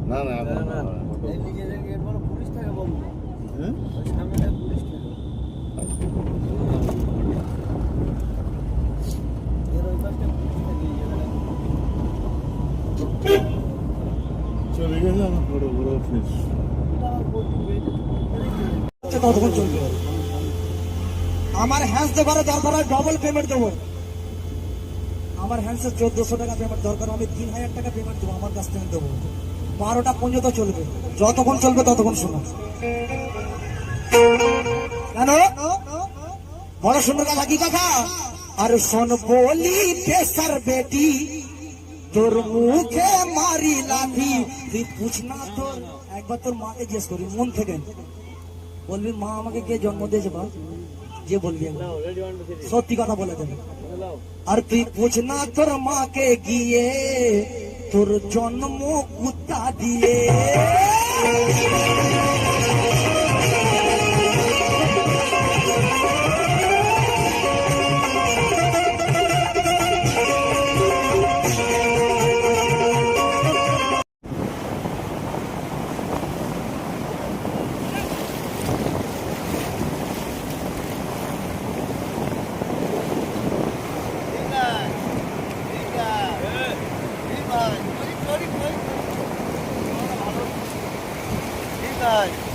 না না পুলিশ থাকে বলবো চলে গেছে আমার বড় বড় অফিস কতক্ষণ চলবে আমার হ্যান্ডস দেবার দরকার হয় ডবল পেমেন্ট দেবো আমার হ্যান্ডসের 1400 টাকা পেমেন্ট দরকার আমি 3000 টাকা পেমেন্ট দেবো আমার কাছ থেকে দেবো 12টা পর্যন্ত চলবে যতক্ষণ চলবে ততক্ষণ শোনো কেন বড় সুন্দর কথা কি কথা আর শোন বলি পেশার বেটি তোর মুখে মারি লাঠি তুই পুছ না তোর একবার তোর মাকে জিজ্ঞেস করি মন থেকে বলবি মা আমাকে কে জন্ম দিয়েছে বা যে বলবি সত্যি কথা বলে দেবে আর তুই পুছ না তোর মাকে গিয়ে তোর জন্ম কুত্তা দিয়ে Right.